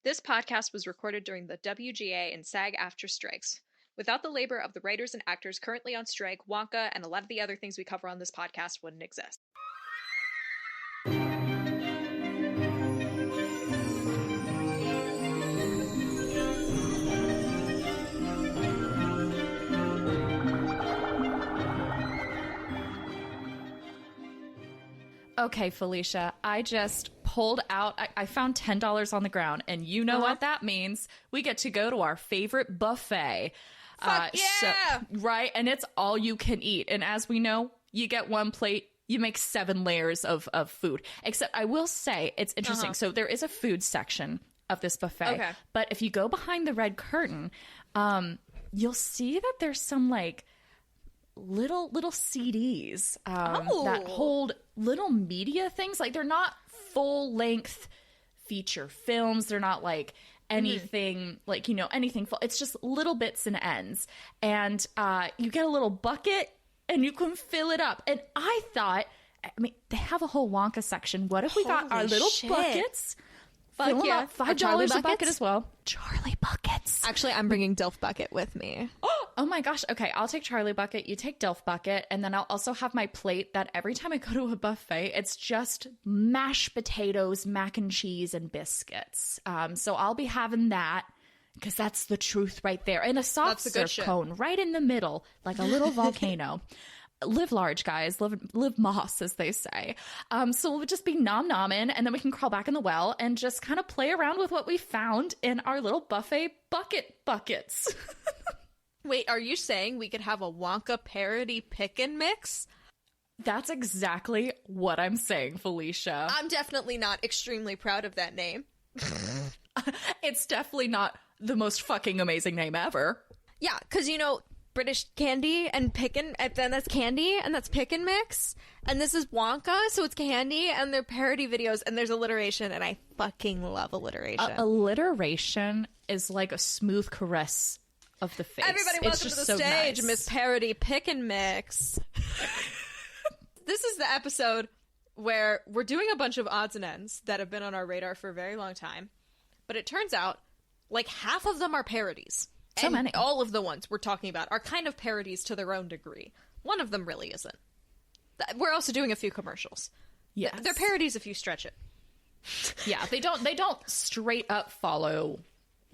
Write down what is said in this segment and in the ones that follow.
This podcast was recorded during the WGA and SAG-AFTRA strikes. Without the labor of the writers and actors currently on strike, Wonka and a lot of the other things we cover on this podcast wouldn't exist. Okay, Felicia, I just pulled out, I found $10 on the ground, and you know what that means. We get to go to our favorite buffet. Fuck yeah! Right? And it's all you can eat. And as we know, you get one plate, you make 7 layers of food. Except I will say, it's interesting. So there is a food section of this buffet. Okay. But if you go behind the red curtain, you'll see that there's some like little CDs that hold little media things. Like they're not full length feature films. They're not like anything like, you know, anything full. It's just little bits and ends. And you get a little bucket and you can fill it up. And I thought, I mean, they have a whole Wonka section. What if we got our little buckets? Fill them up, $5 a bucket as well. Charlie buckets. Actually, I'm bringing Dilf Bucket with me. Oh my gosh. Okay, I'll take Charlie bucket. You take Dilf bucket. And then I'll also have my plate that every time I go to a buffet, it's just mashed potatoes, mac and cheese, and biscuits. So I'll be having that because that's the truth right there. And a soft serve cone right in the middle, like a little volcano. Live large, guys. Live moss, as they say. So we'll just be nom-nomming, and then we can crawl back in the well and just kind of play around with what we found in our little buffet buckets. Wait, are you saying we could have a Wonka parody pick and mix? That's exactly what I'm saying, Felicia. I'm definitely not extremely proud of that name. It's definitely not the most fucking amazing name ever. Yeah, because, you know, British candy and pickin', and then that's candy, and that's pick and mix, and this is Wonka, so it's candy, and they're parody videos, and there's alliteration, and I fucking love alliteration. Alliteration is like a smooth caress of the face. Everybody, welcome to the stage, Miss Parody Pick and Mix. This is the episode where we're doing a bunch of odds and ends that have been on our radar for a very long time, but it turns out like half of them are parodies. So and many. All of the ones we're talking about are kind of parodies to their own degree. One of them really isn't. We're also doing a few commercials. Yes. They're parodies if you stretch it. Yeah, they don't straight up follow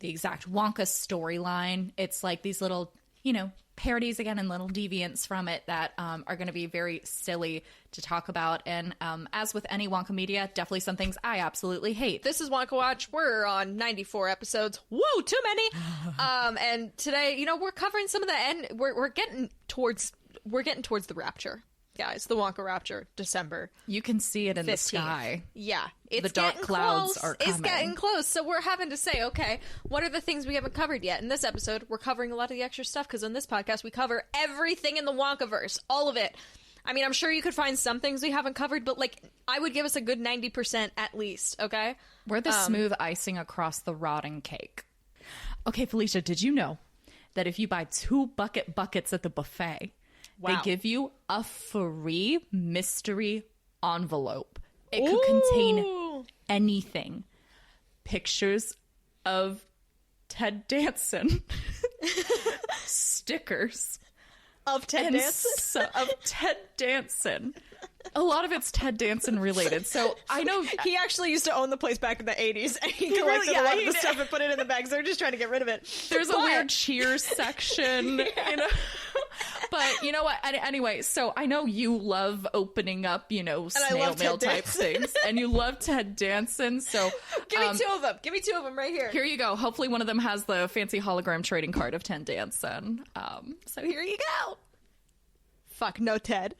the exact Wonka storyline. It's like these little, you know, parodies again and little deviants from it that are going to be very silly to talk about. And as with any Wonka media, definitely some things I absolutely hate. This is Wonka Watch. We're on 94 episodes. Woo, too many. And today, you know, we're covering some of the end. We're getting towards the rapture. Guys, the Wonka Rapture, December. You can see it in 15th. the sky. Yeah. It's the dark clouds close. are coming. It's getting close. So we're having to say, okay, what are the things we haven't covered yet? In this episode, we're covering a lot of the extra stuff because on this podcast, we cover everything in the Wonkaverse. All of it. I mean, I'm sure you could find some things we haven't covered, but like, I would give us a good 90% at least, okay? We're the smooth icing across the rotting cake. Okay, Felicia, did you know that if you buy 2 buckets at the buffet, they give you a free mystery envelope? It could contain anything. Pictures of Ted Danson. Stickers. Of Ted Danson? Of Ted Danson. A lot of it's Ted Danson related. So I know he actually used to own the place back in the 80s, and he collected a lot of the stuff and put it in the bags. They're just trying to get rid of it. There's a weird Cheers section, you know. But you know what? Anyway, so I know you love opening up, you know, snail mail type things, and you love Ted Danson. So give me 2 of them. Give me 2 of them right here. Here you go. Hopefully, one of them has the fancy hologram trading card of Ted Danson. So here you go. Fuck no, Ted.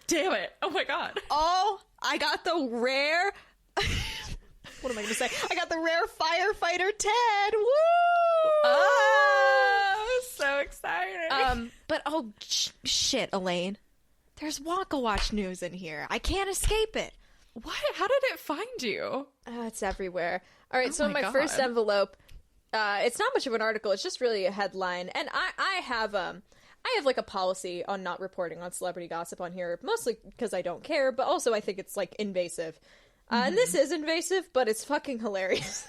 Damn it. Oh my god. Oh, I got the rare. What am I going to say? I got the rare firefighter Ted. Woo! Oh, so exciting. But oh shit, Elaine. There's Wonka Watch news in here. I can't escape it. What? How did it find you? It's everywhere. All right, Oh so in my my first God. envelope, it's not much of an article. It's just really a headline. And I have like a policy on not reporting on celebrity gossip on here, mostly because I don't care, but also I think it's like invasive. And this is invasive, but it's fucking hilarious.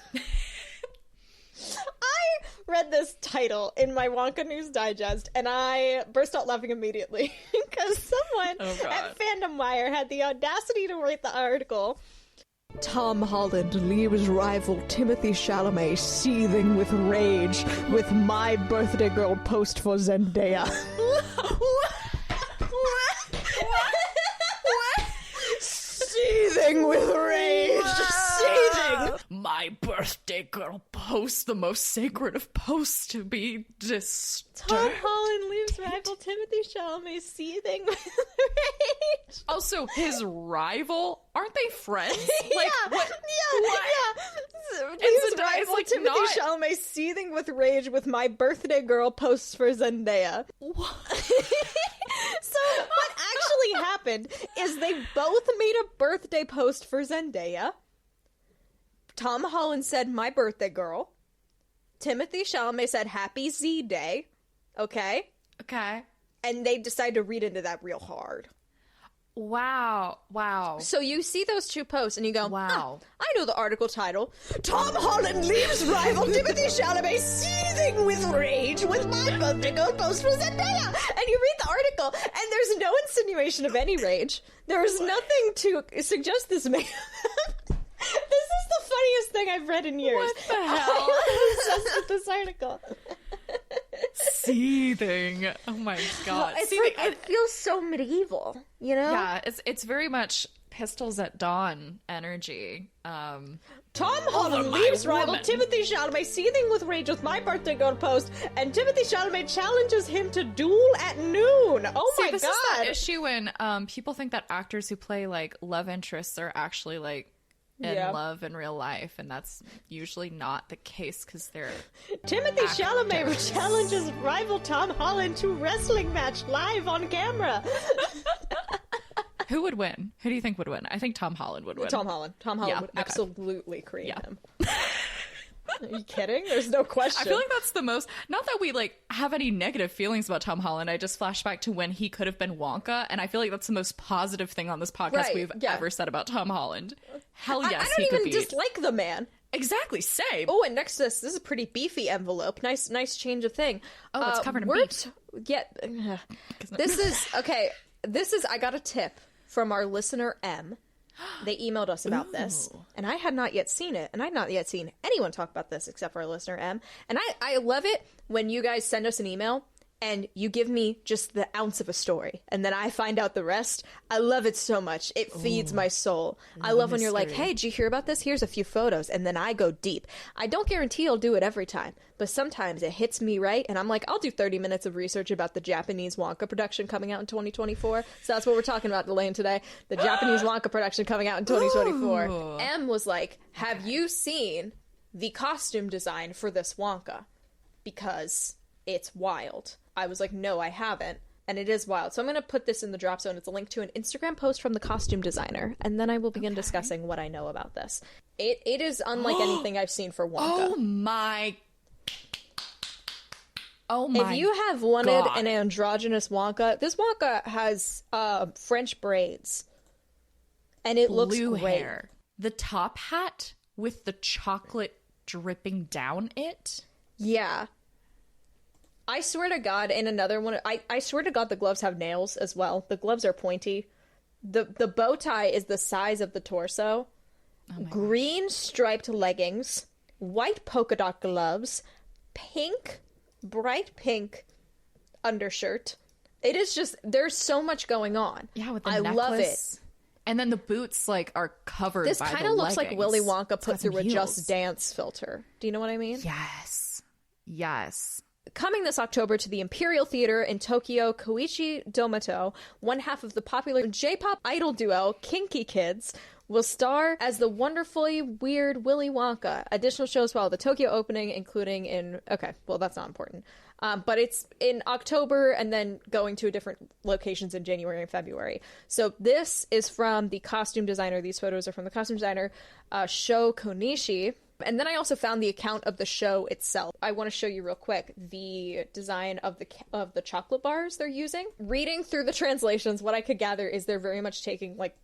read this title in my Wonka News Digest, and I burst out laughing immediately because someone at Fandom Wire had the audacity to write the article. Tom Holland leaves rival Timothee Chalamet seething with rage with My Birthday Girl post for Zendaya. Seething with rage. Seething. My birthday girl post, the most sacred of posts, to be disturbed. Tom Holland leaves rival Timothee Chalamet seething with rage. Also, his rival? Aren't they friends? Like, yeah, what? Yeah. Leaves rival like Timothee Chalamet seething with rage with My Birthday Girl posts for Zendaya. What? So what actually happened is they both made a birthday post for Zendaya. Tom Holland said, My Birthday Girl. Timothee Chalamet said, Happy Z Day. Okay? Okay. And they decided to read into that real hard. Wow. So you see those two posts and you go, wow. I know the article title. Tom Holland leaves rival Timothee Chalamet seething with rage with My Birthday Girl post for Zendaya. And you read the article and there's no insinuation of any rage. There's nothing to suggest this man. This is the funniest thing I've read in years. What the hell? I'm obsessed with this article. Seething. Oh my god. It's like, it feels so medieval, you know? Yeah, it's very much Pistols at Dawn energy. Tom Holland leaves rival Timothee Chalamet seething with rage with My Birthday Girl post, and Timothee Chalamet challenges him to duel at noon. Oh my this god! Is that issue when people think that actors who play like love interests are actually like in love in real life, and that's usually not the case because they're Timothee Chalamet challenges rival Tom Holland to wrestling match live on camera. Who would win? Who do you think would win? I think Tom Holland would win. Tom Holland would absolutely create him. Are you kidding? There's no question. I feel like that's the most, not that we like have any negative feelings about Tom Holland. I just flash back to when he could have been Wonka, and I feel like that's the most positive thing on this podcast we've ever said about Tom Holland. Hell yes, I don't even dislike the man. Exactly, same. Oh, and next to this is a pretty beefy envelope. Nice change of thing. Oh, it's covered in beef. Yeah. This is, okay, I got a tip from our listener M. They emailed us about this, and I had not yet seen it, and I'd not yet seen anyone talk about this except for our listener M. And I love it when you guys send us an email and you give me just the ounce of a story, and then I find out the rest. I love it so much. It feeds my soul. I love when you're like, hey, did you hear about this? Here's a few photos, and then I go deep. I don't guarantee I'll do it every time, but sometimes it hits me right, and I'm like, I'll do 30 minutes of research about the Japanese Wonka production coming out in 2024. So that's what we're talking about, Elaine, today. The Japanese Wonka production coming out in 2024. Ooh. M was like, have you seen the costume design for this Wonka? Because it's wild. I was like, no, I haven't. And it is wild. So I'm going to put this in the drop zone. It's a link to an Instagram post from the costume designer. And then I will begin discussing what I know about this. It is unlike anything I've seen for Wonka. Oh my If you have wanted an androgynous Wonka, this Wonka has French braids. And it looks great. Hair. The top hat with the chocolate dripping down it? Yeah. I swear to God, in another one, I swear to God the gloves have nails as well. The gloves are pointy. The bow tie is the size of the torso. Oh green striped leggings, white polka dot gloves, bright pink undershirt. It is just, there's so much going on. Yeah, with the necklace. Love it. And then the boots like are covered by the leggings. This kind of looks like Willy Wonka put through a Just Dance filter. Do you know what I mean? Yes. Coming this October to the Imperial Theater in Tokyo, Koichi Domato, one half of the popular J-pop idol duo Kinky Kids, will star as the wonderfully weird Willy Wonka. Additional shows follow the Tokyo opening, including in... Okay, well, that's not important. But it's in October and then going to different locations in January and February. So this is from the costume designer. These photos are from the costume designer, Sho Konishi. And then I also found the account of the show itself. I want to show you real quick the design of the chocolate bars they're using. Reading through the translations, what I could gather is they're very much taking like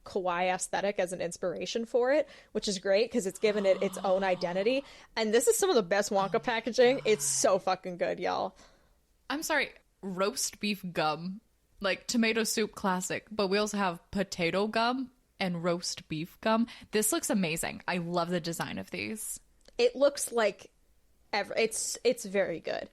kawaii aesthetic as an inspiration for it, which is great because it's given it its own identity. And this is some of the best Wonka packaging. It's so fucking good, y'all. I'm sorry, roast beef gum, like tomato soup classic, but we also have potato gum and roast beef gum. This looks amazing. I love the design of these. It looks like it's very good.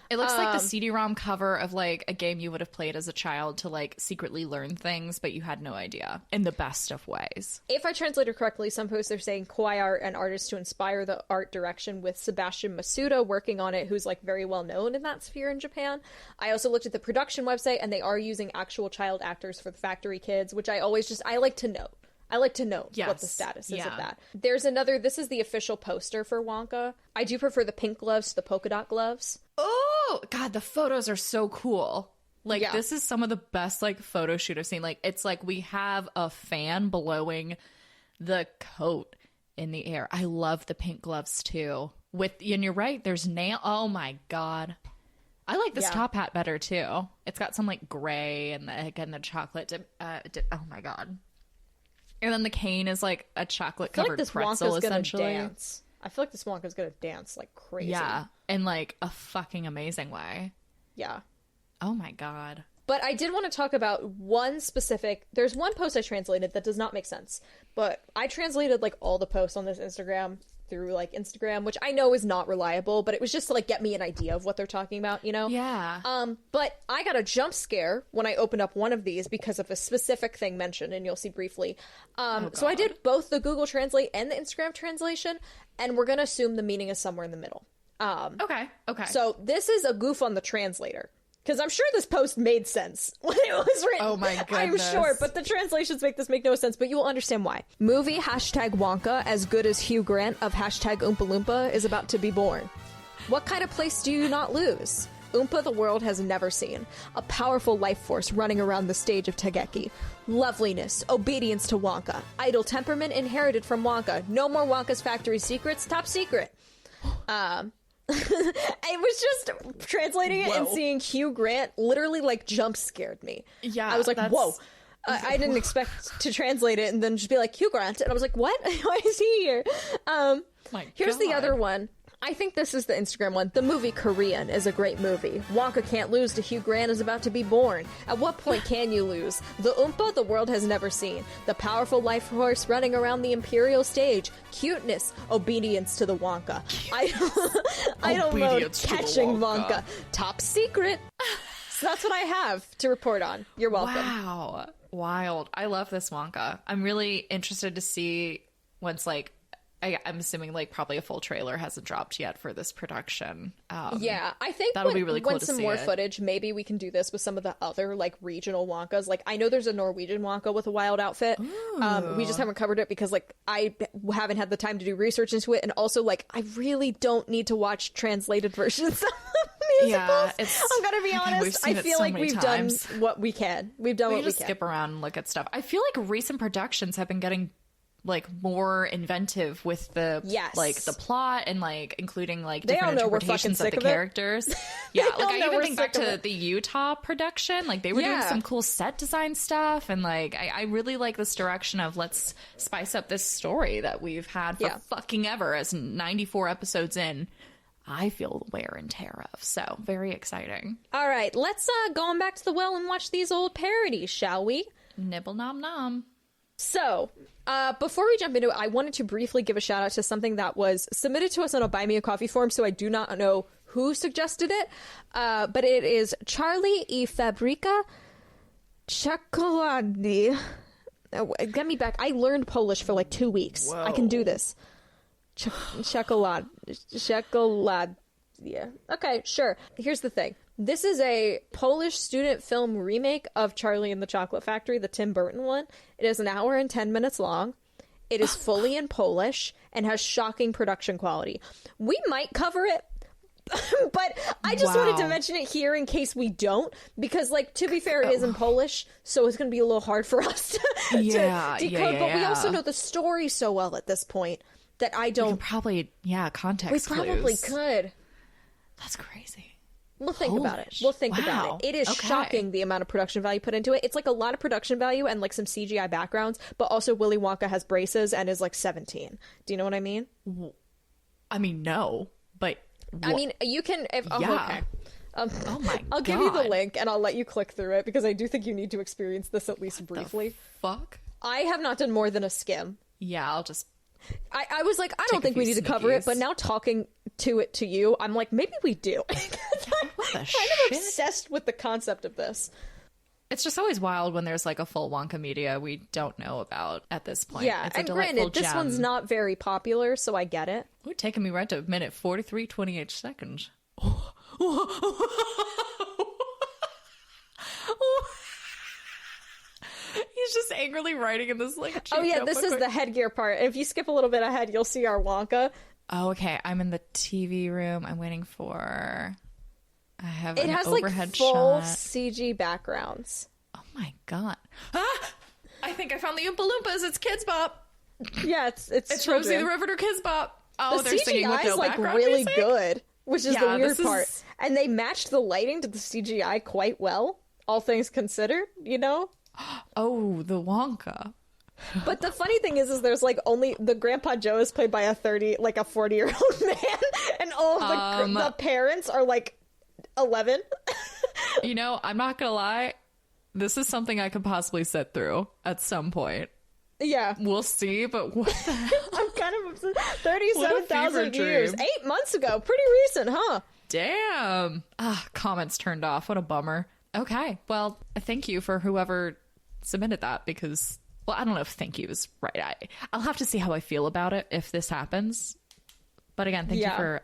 It looks like the CD-ROM cover of like a game you would have played as a child to like secretly learn things, but you had no idea, in the best of ways. If I translated correctly, some posts are saying kawaii art and artists to inspire the art direction, with Sebastian Masuda working on it, who's like very well known in that sphere in Japan. I also looked at the production website, and they are using actual child actors for the factory kids, which I like to know. I like to know what the status is of that. There's another, this is the official poster for Wonka. I do prefer the pink gloves to the polka dot gloves. Oh, God, the photos are so cool. Like, this is some of the best, like, photo shoot I've seen. Like, it's like we have a fan blowing the coat in the air. I love the pink gloves, too. And you're right, there's nail. Oh, my God. I like this top hat better, too. It's got some, like, gray and, again, the chocolate oh, my God. And then the cane is like a chocolate-covered pretzel, essentially. Dance. I feel like this Wonka's gonna dance like crazy. Yeah, in like a fucking amazing way. Yeah. Oh my God. But I did want to talk about one specific... There's one post I translated that does not make sense. But I translated like all the posts on this Instagram through like Instagram, which I know is not reliable, but it was just to like get me an idea of what they're talking about, you know? Yeah. But I got a jump scare when I opened up one of these because of a specific thing mentioned, and you'll see briefly. So I did both the Google Translate and the Instagram translation, and we're going to assume the meaning is somewhere in the middle. Okay. So this is a goof on the translator. Because I'm sure this post made sense when it was written. Oh my goodness. I'm sure, but the translations make no sense, but you will understand why. Movie #Wonka as good as Hugh Grant of #Oompa Loompa is about to be born. What kind of place do you not lose? Oompa the world has never seen. A powerful life force running around the stage of Tegeki. Loveliness, obedience to Wonka. Idle temperament inherited from Wonka. No more Wonka's factory secrets, top secret. It was just translating it and seeing Hugh Grant literally like jump scared me. Yeah, I was like, whoa. I didn't expect to translate it and then just be like, Hugh Grant. And I was like, what? Why is he here? Here's the other one. I think this is the Instagram one. The movie Korean is a great movie. Wonka can't lose to Hugh Grant is about to be born. At what point can you lose? The Oompa the world has never seen. The powerful life force running around the imperial stage. Cuteness. Obedience to the Wonka. I don't know. Catching Wonka. Top secret. So that's what I have to report on. You're welcome. Wow. Wild. I love this Wonka. I'm really interested to see once like I'm assuming like probably a full trailer hasn't dropped yet for this production. Yeah, I think that'll be really cool when to some see more it. footage, maybe we can do this with some of the other like regional Wonkas. Like I know there's a Norwegian Wonka with a wild outfit. We just haven't covered it because like I haven't had the time to do research into it, and also like I really don't need to watch translated versions of musicals. Yeah, I'm gonna be honest. I feel like we've done what we can. We've done what we just can. Skip around and look at stuff. I feel like recent productions have been getting like more inventive with the like the plot and like including like different interpretations of the characters. Yeah, like I even think back to the Utah production. Like they were doing some cool set design stuff, and like I really like this direction of let's spice up this story that we've had for fucking ever. As 94 episodes in, I feel the wear and tear of. So very exciting. All right, let's go on back to the well and watch these old parodies, shall we? Nibble nom nom. So, before we jump into it, I wanted to briefly give a shout out to something that was submitted to us on a Buy Me a Coffee form, so I do not know who suggested it, but it is Charlie e Fabrica Czekolady. Get me back. I learned Polish for like 2 weeks. Whoa. I can do this. Chocolate. Yeah. Okay, sure. Here's the thing. This is a Polish student film remake of Charlie and the Chocolate Factory, the Tim Burton one. It is 1 hour and 10 minutes long. It is fully in Polish and has shocking production quality. We might cover it, but I just wanted to mention it here in case we don't, because, like, to be fair, it is in Polish, so it's going to be a little hard for us to decode. But we also know the story so well at this point that I don't... We can probably, context We probably clues. could. That's crazy. We'll think Holy about it. We'll think about wow. it. It is Okay. shocking the amount of production value put into it. It's like a lot of production value and like some CGI backgrounds, but also Willy Wonka has braces and is like 17. Do you know what I mean? I mean, no, but I mean, you can. Yeah. Okay. oh my I'll give you the God. link and I'll let you click through it because I do think you need to experience this at least briefly. Fuck. I have not done more than a skim. Yeah, I'll just. I was like, I don't Take a think we few need to cover it, snickies. but now talking to you, I'm like, maybe we do. I'm What the kind shit? of obsessed with the concept of this. It's just always wild when there's like a full Wonka media we don't know about at this point. Yeah, it's a and delightful granted, this gem. one's not very popular, so I get it. Ooh, taking me right to minute 43:28 seconds. He's just angrily writing in this like. cheap Oh yeah, this notebook. is the headgear part. If you skip a little bit ahead, you'll see our Wonka. Oh, okay. I'm in the TV room. I'm waiting for. I have It an has like overhead full shot. CG backgrounds. Oh my god! Ah! I think I found the Oompa Loompas. It's Kids Bop. Yeah, it's It's Rosie the Riveter Kids Bop. Oh, The they're singing with CGI no is like background really music? good, which is the Yeah, weird this is- part. And they matched the lighting to the CGI quite well, all things considered. You know. Oh, the Wonka. But the funny thing is there's like only the Grandpa Joe is played by a 40-year-old man, and all of the parents are like 11. You know, I'm not gonna lie. This is something I could possibly sit through at some point. Yeah, We'll see, but what the hell? I'm kind of obsessed. What a 37,000 fever views. dream. 8 months ago. Pretty recent, huh? Damn. Comments turned off. What a bummer. Okay. Well, thank you for whoever submitted that because, well, I don't know if thank you is right. I'll have to see how I feel about it if this happens. But again, thank you for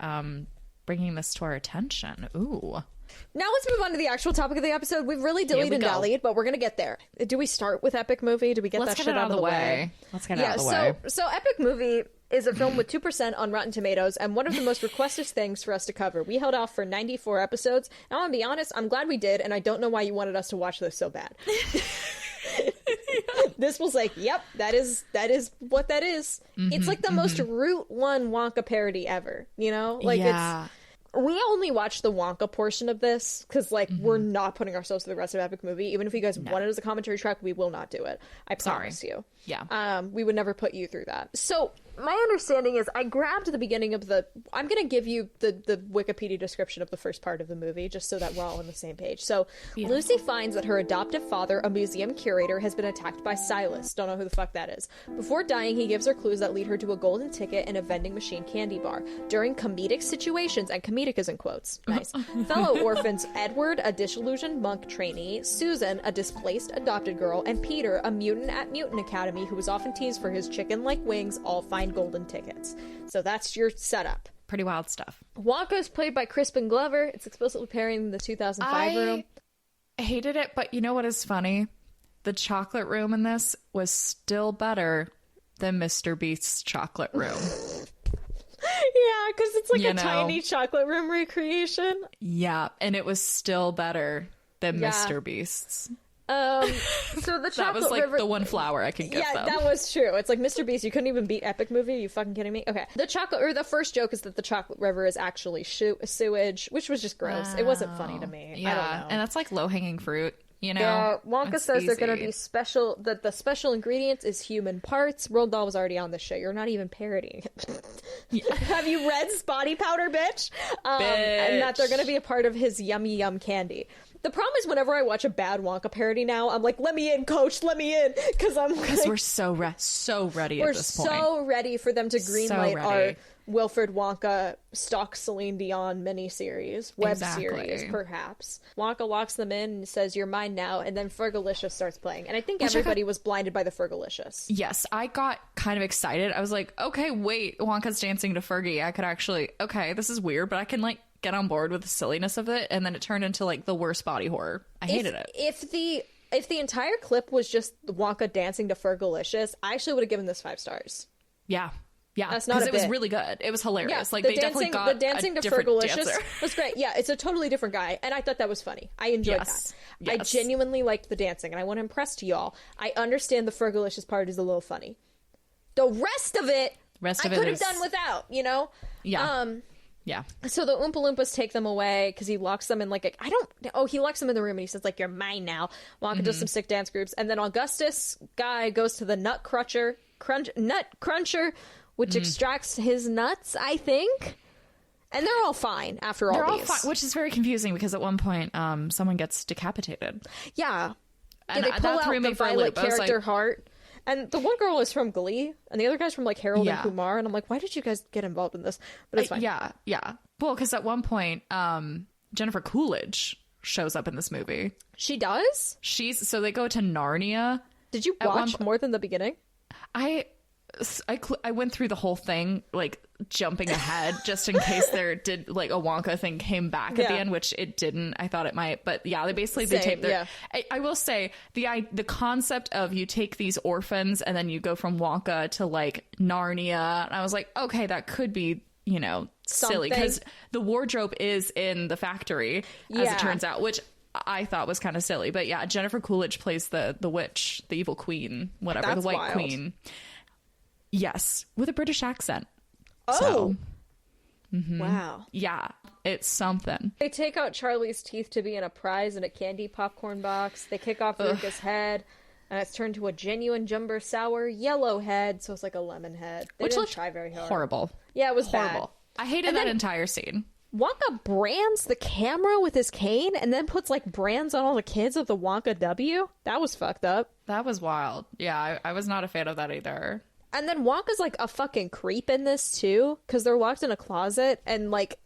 bringing this to our attention. Ooh. Now let's move on to the actual topic of the episode. We've really Here we dillied and go. dallied, but we're going to get there. Do we start with Epic Movie? Do we get Let's that get shit it out of the way? Let's get it out of the way. So Epic Movie is a film with 2% on Rotten Tomatoes and one of the most requested things for us to cover. We held off for 94 episodes. And I want to be honest, I'm glad we did, and I don't know why you wanted us to watch this so bad. This was like, yep, that is what that is. It's like the most Route 1 Wonka parody ever, you know? Like yeah. we only watched the Wonka portion of this because, like, we're not putting ourselves through the rest of Epic Movie. Even if you guys want it as a commentary track, we will not do it. I promise you. Yeah. We would never put you through that. So, my understanding is I grabbed the beginning of the... I'm going to give you the Wikipedia description of the first part of the movie, just so that we're all on the same page. So, Lucy finds that her adoptive father, a museum curator, has been attacked by Silas. Don't know who the fuck that is. Before dying, he gives her clues that lead her to a golden ticket and a vending machine candy bar. During comedic situations, and comedic is in quotes, nice, fellow orphans Edward, a disillusioned monk trainee, Susan, a displaced adopted girl, and Peter, a mutant at Mutant Academy who was often teased for his chicken-like wings, all find golden tickets. So that's your setup. Pretty wild stuff. Wonka is played by Crispin Glover. It's explicitly parrying the 2005 room. I hated it, but you know what is funny? The chocolate room in this was still better than Mr. Beast's chocolate room. Yeah, because it's like You a know. tiny chocolate room recreation. Yeah, and it was still better than Yeah. Mr. Beast's. So the chocolate That was like river... the one flower I could give Yeah, them. that was true. It's like Mr. Beast. You couldn't even beat Epic Movie. Are you fucking kidding me? Okay. The first joke is that the chocolate river is actually sewage, which was just gross. It wasn't funny to me. Yeah, I don't know. and that's like low-hanging fruit, you know? Yeah, Wonka It's says they're going to easy. be special, that the special ingredients is human parts. Roald Dahl was already on this show. You're not even parodying it. Have you read Spotty Powder, bitch? And that they're going to be a part of his Yummy Yum candy. The problem is whenever I watch a bad Wonka parody now, I'm like, let me in, coach, let me in. Because we're so ready we're at this point. so ready for them to greenlight our ready. Wilfred Wonka stalk Celine Dion miniseries, web Exactly. series, perhaps. Wonka locks them in and says, "You're mine now," and then Fergalicious starts playing. And I think everybody was blinded by the Fergalicious. Yes, I got kind of excited. I was like, okay, wait, Wonka's dancing to Fergie. I could actually, okay, this is weird, but I can like get on board with the silliness of it. And then it turned into like the worst body horror. I hated it. If the entire clip was just Wonka dancing to Fergalicious, I actually would have given this 5 stars. Yeah. Yeah, That's not a it was bit. really good. It was hilarious. Yeah, Like the they definitely got the dancing a to different Fergalicious dancer. was great. Yeah, it's a totally different guy, and I thought that was funny. I enjoyed Yes. that. I Yes. genuinely liked the dancing, and I want to impress to y'all. I understand the Fergalicious part is a little funny. The rest of it, I could have is- done without. You know. Yeah. Yeah. So the Oompa Loompas take them away because he locks them in like he locks them in the room and he says like, you're mine now. Wonka does some sick dance groups. And then Augustus guy goes to the nut cruncher, which extracts his nuts, I think. And they're all fine after all these. They're all fine, which is very confusing because at one point someone gets decapitated. Yeah. And they pull that out threw me the for a Violet loop. I was character like, heart. And the one girl is from Glee, and the other guy's from like Harold and Yeah. Kumar. And I'm like, why did you guys get involved in this? But it's fine. Yeah. Well, because at one point, Jennifer Coolidge shows up in this movie. She does? So they go to Narnia. Did you watch more than the beginning? I went through the whole thing, like jumping ahead just in case there did like a Wonka thing came back at the end, which it didn't. I thought it might, but yeah, they take their. Yeah. I will say the concept of you take these orphans and then you go from Wonka to like Narnia. And I was like, okay, that could be, you know, silly because the wardrobe is in the factory as it turns out, which I thought was kind of silly. But yeah, Jennifer Coolidge plays the witch, the evil queen, whatever, That's the white wild. queen. Yes, with a British accent. Oh. So, Wow. yeah, it's something. They take out Charlie's teeth to be in a prize in a candy popcorn box. They kick off Luca's head, and it's turned to a genuine Jumbo Sour yellow head, so it's like a lemon head. They Which didn't looked try very hard. horrible. Yeah, it was Horrible. bad. I hated that entire scene. Wonka brands the camera with his cane and then puts like brands on all the kids of the Wonka W. That was fucked up. That was wild. Yeah, I was not a fan of that either. And then Wonka's like a fucking creep in this too, because they're locked in a closet and like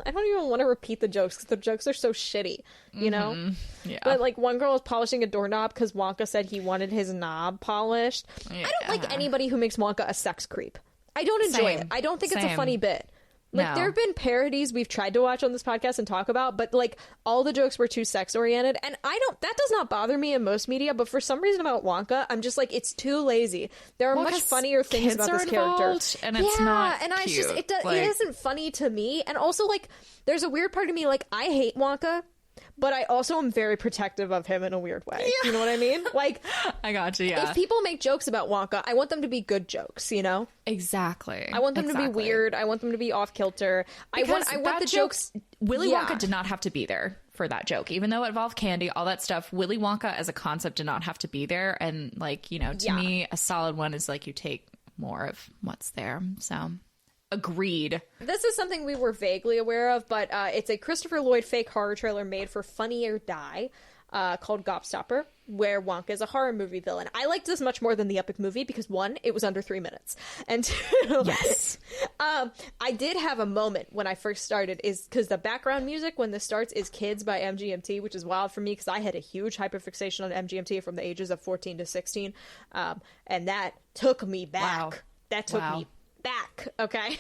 I don't even want to repeat the jokes because the jokes are so shitty, you know? Yeah. But like one girl is polishing a doorknob because Wonka said he wanted his knob polished. Yeah. I don't like anybody who makes Wonka a sex creep. I don't enjoy it. I don't think it's a funny bit. Like, No. there have been parodies we've tried to watch on this podcast and talk about, but, like, all the jokes were too sex-oriented, and that does not bother me in most media, but for some reason about Wonka, I'm just like, it's too lazy. There are much funnier things about this character. And it's not and it's just, cute. it isn't funny to me, and also, like, there's a weird part of me, like, I hate Wonka, but I also am very protective of him in a weird way. You know what I mean? Like, I got you, yeah. if people make jokes about Wonka, I want them to be good jokes, you know? Exactly. I want them to be weird. I want them to be off kilter. I want the jokes. Willy Wonka did not have to be there for that joke, even though it involved candy, all that stuff. Willy Wonka as a concept did not have to be there, and like, you know, to me, a solid one is like you take more of what's there. So, agreed. This is something we were vaguely aware of, but it's a Christopher Lloyd fake horror trailer made for Funny or Die. Called Gobstopper, where Wonka is a horror movie villain. I liked this much more than the Epic movie because, one, it was under 3 minutes. And two, Yes. I did have a moment when I first started, is because the background music when this starts is Kids by MGMT, which is wild for me because I had a huge hyperfixation on MGMT from the ages of 14 to 16. And that took me back. Wow. That took me back, okay?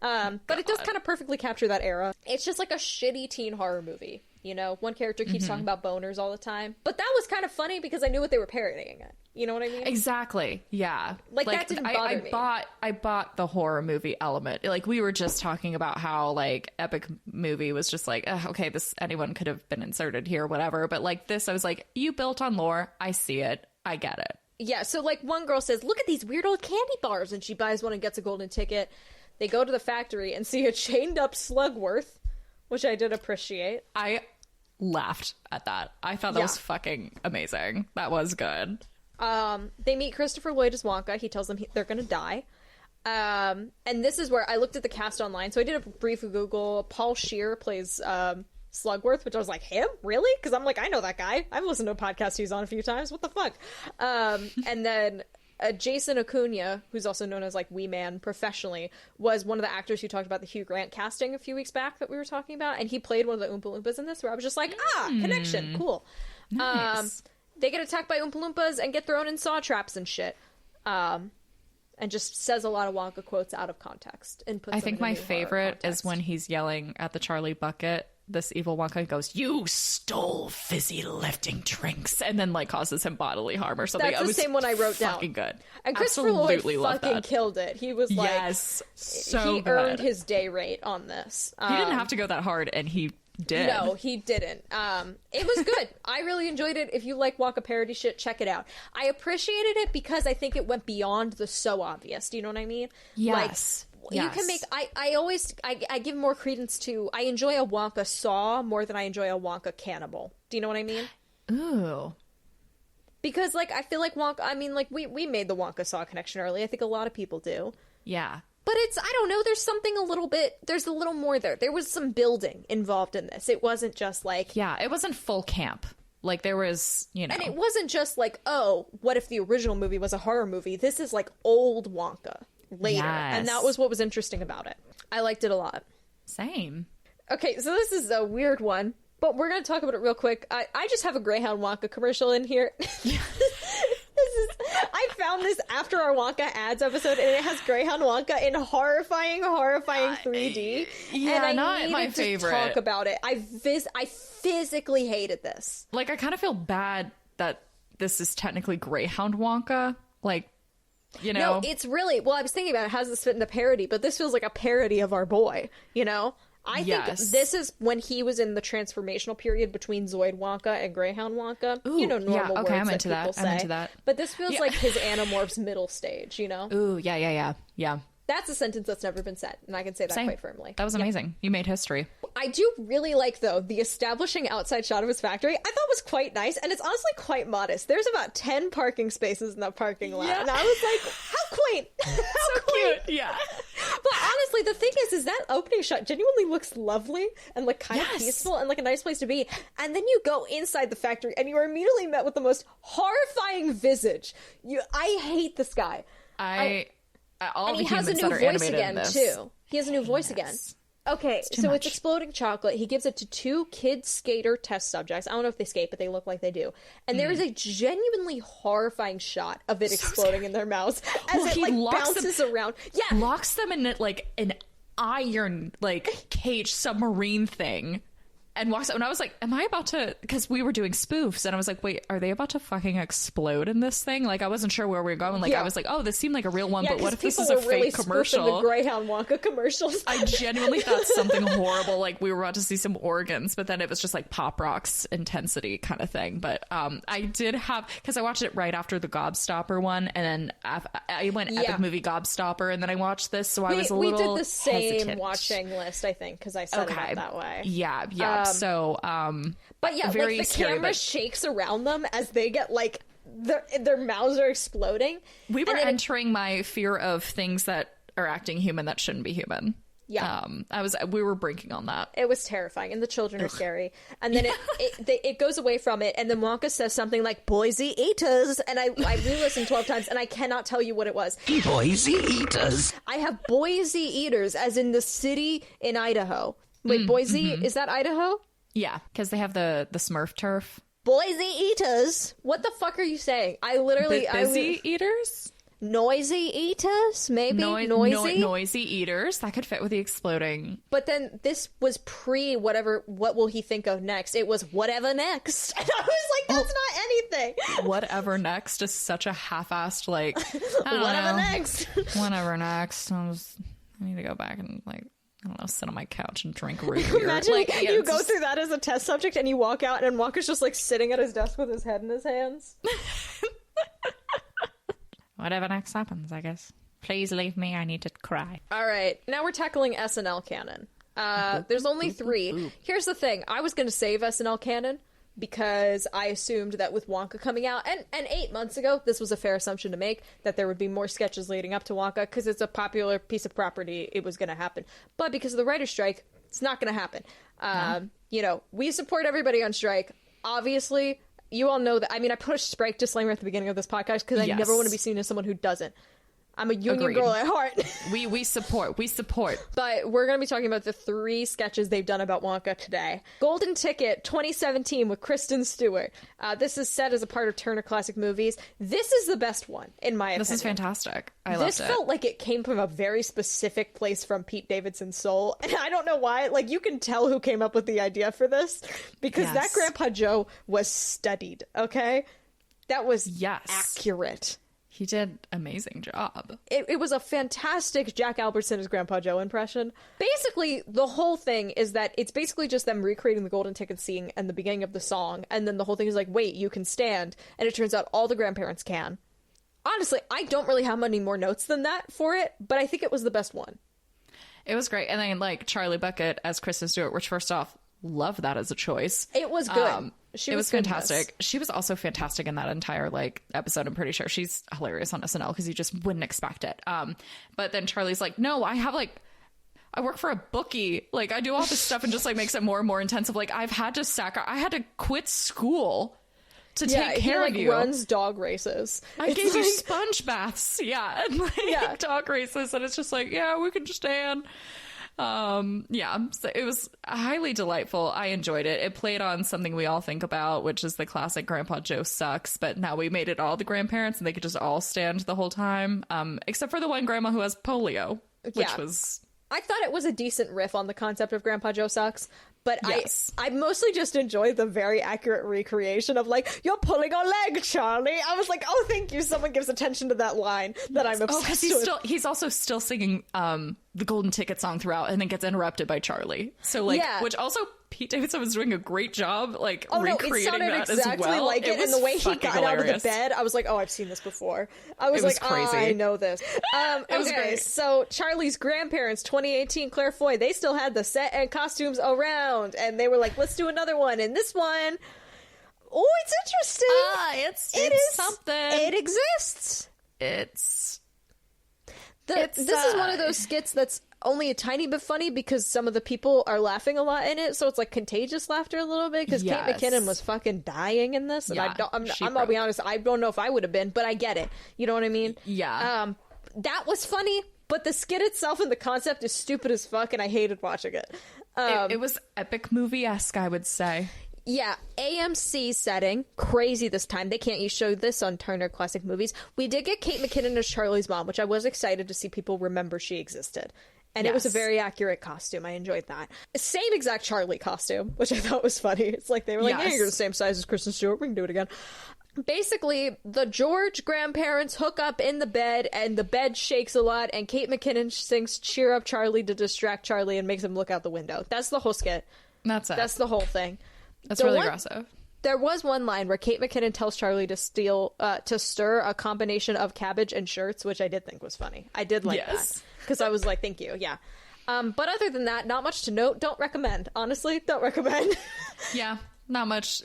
But it does kind of perfectly capture that era. It's just like a shitty teen horror movie. You know, one character keeps talking about boners all the time. But that was kind of funny because I knew what they were parodying it. You know what I mean? Exactly. Yeah. Like that didn't bother me. I bought the horror movie element. Like, we were just talking about how like Epic movie was just like, okay, this anyone could have been inserted here, whatever. But like this, I was like, you built on lore. I see it. I get it. Yeah, so like one girl says, look at these weird old candy bars, and she buys one and gets a golden ticket. They go to the factory and see a chained up Slugworth, which I did appreciate. I laughed at that. I thought that was fucking amazing. That was good. They meet Christopher Lloyd as Wonka. He tells them they're gonna die. And this is where I looked at the cast online. So I did a brief Google. Paul Scheer plays Slugworth, which I was like, him? Really? Because I'm like, I know that guy. I've listened to a podcast he's on a few times. What the fuck? And then Jason Acuna, who's also known as like Wee Man professionally, was one of the actors who talked about the Hugh Grant casting a few weeks back that we were talking about, and he played one of the Oompa Loompas in this, where I was just like, connection, cool. Nice. They get attacked by Oompa Loompas and get thrown in saw traps and shit. And just says a lot of Wonka quotes out of context. And puts I them think in a my new horror favorite is context. when he's yelling at the Charlie bucket. This evil Wonka goes, "You stole fizzy lifting drinks," and then like causes him bodily harm or something. That's the same one I wrote down. Fucking good. And Christopher Lloyd Absolutely love fucking that. killed it. He was like, Yes, so he good. earned his day rate on this. He didn't have to go that hard, and he did. No, he didn't. It was good. I really enjoyed it. If you like Wonka parody shit, check it out. I appreciated it because I think it went beyond the so obvious. Do you know what I mean? Yes. Like, You can make... I give more credence to... I enjoy a Wonka Saw more than I enjoy a Wonka Cannibal. Do you know what I mean? Ooh. Because, like, I feel like Wonka... I mean, like, we made the Wonka Saw connection early. I think a lot of people do. Yeah. But it's... I don't know. There's something a little bit... There's a little more there. There was some building involved in this. It wasn't just, like... Yeah, it wasn't full camp. Like, there was, you know... And it wasn't just, like, oh, what if the original movie was a horror movie? This is, like, old Wonka later. Yes. And that was what was interesting about it. I liked it a lot. Same. Okay, so this is a weird one. But we're going to talk about it real quick. I just have a Greyhound Wonka commercial in here. I found this after our Wonka ads episode, and it has Greyhound Wonka in horrifying 3D. Yeah, and I not my needed favorite. to talk about it. I physically hated this. Like, I kind of feel bad that this is technically Greyhound Wonka. Like, you know? No, it's really... Well, I was thinking about it. How does this fit into parody? But this feels like a parody of our boy, you know? I think this is when he was in the transformational period between Zoid Wonka and Greyhound Wonka. Ooh, you know, normal words I'm that into people that. say. I'm into that. But this feels like his Animorphs middle stage, you know? Ooh, yeah. That's a sentence that's never been said, and I can say that Same. quite firmly. That was amazing. You made history. I do really like, though, the establishing outside shot of his factory. I thought was quite nice, and it's honestly quite modest. There's about 10 parking spaces in that parking lot, and I was like, how quaint! How quaint! Cute, yeah. But honestly, the thing is that opening shot genuinely looks lovely and, like, kind of peaceful and, like, a nice place to be. And then you go inside the factory, and you are immediately met with the most horrifying visage. I hate this guy. All and the he has a humans new that are voice animated again, in this. too. He has a new voice again. Okay, so much. it's exploding chocolate. He gives it to 2 kid skater test subjects. I don't know if they skate, but they look like they do. And there is a genuinely horrifying shot of it exploding in their mouths as it, like, bounces around. Yeah. Locks them in, like, an iron, like, cage submarine thing. And walks out, and I was like, am I about to, because we were doing spoofs, and I was like, wait, are they about to fucking explode in this thing? Like, I wasn't sure where we were going. Like, I was like, oh, this seemed like a real one, but what if this is a fake commercial? The Greyhound Wonka commercials. I genuinely thought something horrible, like we were about to see some organs, but then it was just like Pop Rock's intensity kind of thing. But I did have, because I watched it right after the Gobstopper one, and then I went epic movie Gobstopper, and then I watched this, so I was a little We did the same hesitant. watching list, I think, because I set it up that way. Yeah. So, but yeah, very like the scary, camera shakes around them as they get, like, their mouths are exploding. We were entering my fear of things that are acting human that shouldn't be human. Yeah. We were breaking on that. It was terrifying, and the children are scary. And then it goes away from it, and then Wonka says something like, Boise Eaters, and I re-listened 12 times, and I cannot tell you what it was. Boise Eaters. I have Boise Eaters, as in the city in Idaho. Wait, Boise, is that Idaho? Yeah, because they have the Smurf turf. Boise Eaters? What the fuck are you saying? I literally... Busy eaters? Noisy eaters? Maybe? Noisy? Noisy eaters. That could fit with the exploding. But then this was pre whatever, what will he think of next? It was whatever next. And I was like, that's not anything. Whatever next is such a half-assed, like, whatever next. Whatever next. I need to go back and, like, I don't know, sit on my couch and drink root beer. Imagine like, you go through that as a test subject and you walk out and Wonka's just like sitting at his desk with his head in his hands. Whatever next happens, I guess. Please leave me. I need to cry. All right. Now we're tackling SNL canon. There's only 3. Here's the thing. I was going to save SNL canon because I assumed that with Wonka coming out, and 8 months ago, this was a fair assumption to make, that there would be more sketches leading up to Wonka, because it's a popular piece of property, it was going to happen. But because of the writer's strike, it's not going to happen. You know, we support everybody on strike. Obviously, you all know that. I mean, I put a strike disclaimer at the beginning of this podcast because I never want to be seen as someone who doesn't. I'm a union girl at heart. We support. But we're going to be talking about the 3 sketches they've done about Wonka today. Golden Ticket 2017 with Kristen Stewart. This is set as a part of Turner Classic Movies. This is the best one, in my opinion. This is fantastic. I loved it. This felt like it came from a very specific place from Pete Davidson's soul. And I don't know why. Like, you can tell who came up with the idea for this. Because that Grandpa Joe was studied, okay? That was accurate. He did an amazing job. It was a fantastic Jack Albertson as Grandpa Joe impression. Basically, the whole thing is that it's basically just them recreating the Golden Ticket scene and the beginning of the song, and then the whole thing is like, wait, you can stand, and it turns out all the grandparents can. Honestly, I don't really have many more notes than that for it, but I think it was the best one. It was great. And then like Charlie Bucket as Kristen Stewart, which first off, love that as a choice. It was good. It was fantastic. She was also fantastic in that entire like episode. I'm pretty sure she's hilarious on SNL because you just wouldn't expect it. But then Charlie's like, no, I work for a bookie. Like I do all this stuff and just like makes it more and more intensive. Like I had to quit school to take care of you. Runs dog races. I gave you sponge baths. Yeah. And like dog races. And it's just like, yeah, we can stand. So it was highly delightful. I enjoyed it. It played on something we all think about, which is the classic Grandpa Joe sucks, but now we made it all the grandparents and they could just all stand the whole time, except for the one grandma who has polio, which was... I thought it was a decent riff on the concept of Grandpa Joe sucks, but yes. I mostly just enjoyed the very accurate recreation of like, you're pulling a leg, Charlie. I was like, oh, thank you. Someone gives attention to that line that I'm obsessed with. He's also still singing the Golden Ticket song throughout and then gets interrupted by Charlie. So like, which also Pete Davidson was doing a great job like recreating that as well. It sounded like it, and the way he got out of the bed, I was like, oh, I've seen this before. I was like, crazy. Oh, I know this. It was great. So Charlie's grandparents, 2018 Claire Foy, they still had the set and costumes around, and they were like, let's do another one. And this one, oh, it's interesting. It is something. It exists. This is one of those skits that's only a tiny bit funny because some of the people are laughing a lot in it, so it's like contagious laughter a little bit because Kate McKinnon was fucking dying in this, and I'll be honest, I don't know if I would have been, but I get it. You know what I mean? Yeah. That was funny, but the skit itself and the concept is stupid as fuck, and I hated watching it. It was epic movie-esque, I would say. Yeah, AMC setting. Crazy this time. They can't show this on Turner Classic Movies. We did get Kate McKinnon as Charlie's mom, which I was excited to see people remember she existed. And it was a very accurate costume. I enjoyed that. Same exact Charlie costume, which I thought was funny. It's like they were like, yeah, you're the same size as Kristen Stewart. We can do it again. Basically, the George grandparents hook up in the bed, and the bed shakes a lot, and Kate McKinnon sings Cheer Up Charlie to distract Charlie and makes him look out the window. That's the whole skit. That's it. That's the whole thing. That's really aggressive. There was one line where Kate McKinnon tells Charlie to stir a combination of cabbage and shirts, which I did think was funny. I did like that. Because I was like, thank you, yeah. But other than that, not much to note. Don't recommend. Honestly, don't recommend. Yeah, not much.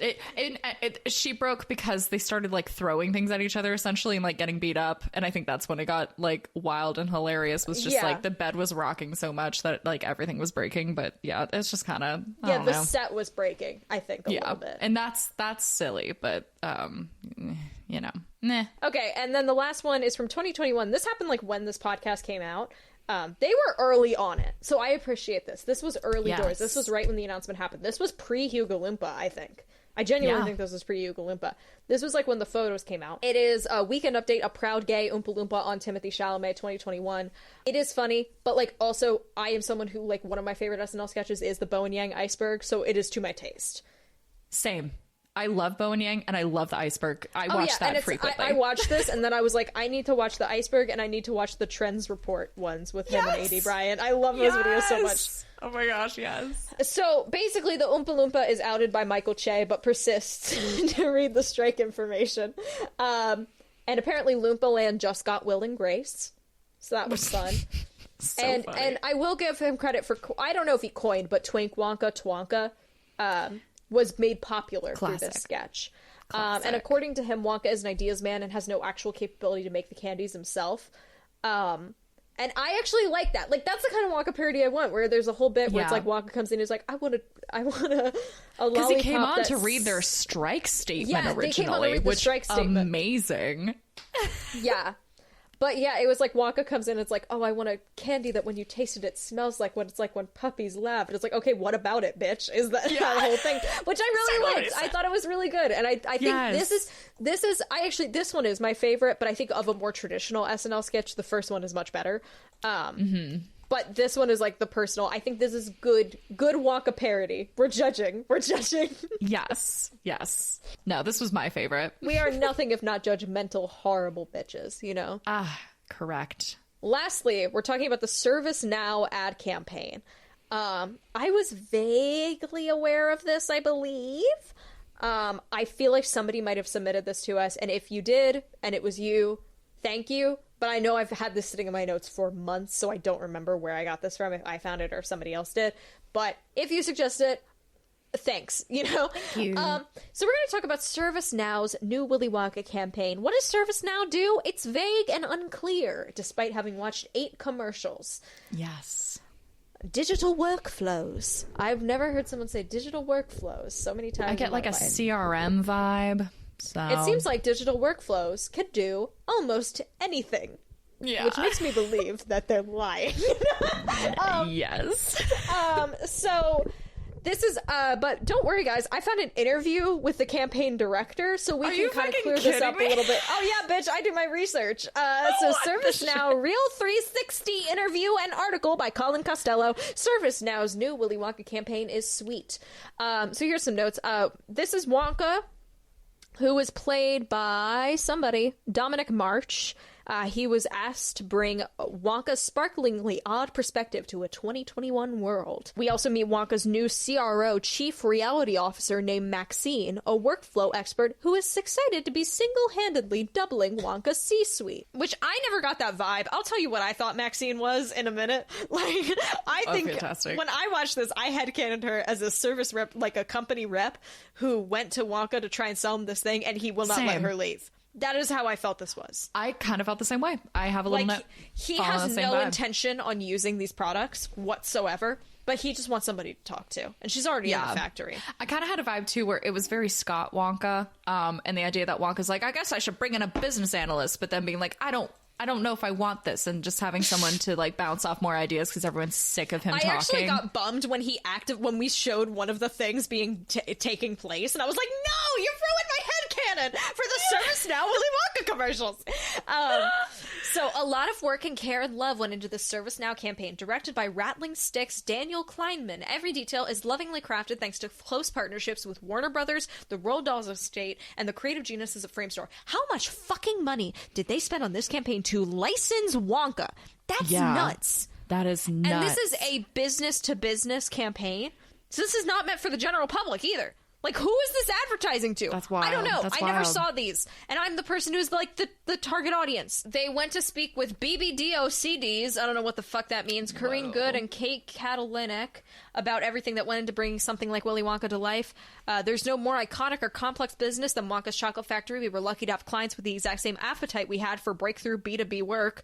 She broke because they started like throwing things at each other essentially and like getting beat up. And I think that's when it got like wild and hilarious, was just like the bed was rocking so much that like everything was breaking. But yeah, it's just kind of, the set was breaking, I think, a little bit. And that's silly, but you know, meh. Okay, and then the last one is from 2021. This happened like when this podcast came out. They were early on it, so I appreciate this. This was early doors. This was right when the announcement happened. This was pre-Hugo Loompa, I think. I genuinely think this was pre-Hugo Loompa. This was like when the photos came out. It is a weekend update, a proud gay Oompa Loompa on Timothee Chalamet 2021. It is funny, but like also I am someone who like one of my favorite SNL sketches is the Bo and Yang iceberg, so it is to my taste. Same. I love Bo and Yang, and I love the iceberg. I watch that frequently. I watched this, and then I was like, I need to watch the iceberg, and I need to watch the Trends Report ones with him and A.D. Bryant. I love those videos so much. Oh my gosh, yes. So basically, the Oompa Loompa is outed by Michael Che, but persists to read the strike information. And apparently, Loompa Land just got Will and Grace, so that was fun. Funny. And I will give him credit for, I don't know if he coined, but Twink Wonka Twonka was made popular through this sketch. And according to him, Wonka is an ideas man and has no actual capability to make the candies himself. And I actually like that. Like, that's the kind of Wonka parody I want, where there's a whole bit where it's like Wonka comes in and is like, I want a lollipop. Because he came on to read their strike statement originally, they came on to read the strike statement. Amazing. Yeah. But yeah, it was like Wonka comes in and it's like, oh, I want a candy that when you taste it, it smells like what it's like when puppies laugh. And it's like, okay, what about it, bitch? Is that whole thing? Which I really liked. I thought it was really good. And I think this one is my favorite, but I think of a more traditional SNL sketch, the first one is much better. But this one is like the personal. I think this is good Wonka parody. We're judging. Yes. No, this was my favorite. We are nothing if not judgmental, horrible bitches, you know? Correct. Lastly, we're talking about the ServiceNow ad campaign. I was vaguely aware of this, I believe. I feel like somebody might have submitted this to us, and if you did, and it was you, thank you. but I know I've had this sitting in my notes for months, so I don't remember where I got this from, if I found it or if somebody else did. But if you suggest it, thanks, you know? Thank you. So we're going to talk about ServiceNow's new Willy Wonka campaign. What does ServiceNow do? It's vague and unclear, despite having watched 8 commercials. Yes. Digital workflows. I've never heard someone say digital workflows so many times. I get like a CRM vibe. So It seems like digital workflows could do almost anything. yeah. Which makes me believe that they're lying. Yes. So this is, but don't worry, guys. I found an interview with the campaign director, so we can kind of clear this up a little bit. Oh yeah, bitch, I do my research. So ServiceNow Real 360 interview and article by Colin Costello. ServiceNow's new Willy Wonka campaign is sweet. So here's some notes. This is Wonka, who was played by somebody, Dominic March. He was asked to bring Wonka's sparklingly odd perspective to a 2021 world. We also meet Wonka's new CRO, Chief Reality Officer named Maxine, a workflow expert who is excited to be single-handedly doubling Wonka's C-suite. Which I never got that vibe. I'll tell you what I thought Maxine was in a minute. Like, I think fantastic. when I watched this, I headcanoned her as a service rep, like a company rep, who went to Wonka to try and sell him this thing, and he will not let Same. her leave. That is how I felt this was. I kind of felt the same way. I have a little Like, note. he following has the same no vibe. intention on using these products whatsoever, but he just wants somebody to talk to. And she's already in the factory. I kind of had a vibe too where it was very Scott Wonka, and the idea that Wonka's like, I guess I should bring in a business analyst, but then being like, I don't know if I want this, and just having someone to like bounce off more ideas because everyone's sick of him talking. I actually got bummed when when we showed one of the things being taking place, and I was like, no, you're ruined my headcanon for the ServiceNow Willy Wonka commercials. So a lot of work and care and love went into the ServiceNow campaign, directed by Rattling Stick's Daniel Kleinman. Every detail is lovingly crafted thanks to close partnerships with Warner Brothers, the Roald Dahl estate, and the creative geniuses of Framestore. How much fucking money did they spend on this campaign to license Wonka? That's nuts. That is nuts. And this is a business-to-business campaign. So this is not meant for the general public either. Like, who is this advertising to? That's wild. I don't know. That's I never wild. saw these. And I'm the person who's, like, the target audience. They went to speak with BBDOCDs, I don't know what the fuck that means, Corinne Good and Kate Katalinek, about everything that went into bringing something like Willy Wonka to life. There's no more iconic or complex business than Wonka's Chocolate Factory. We were lucky to have clients with the exact same appetite we had for breakthrough B2B work.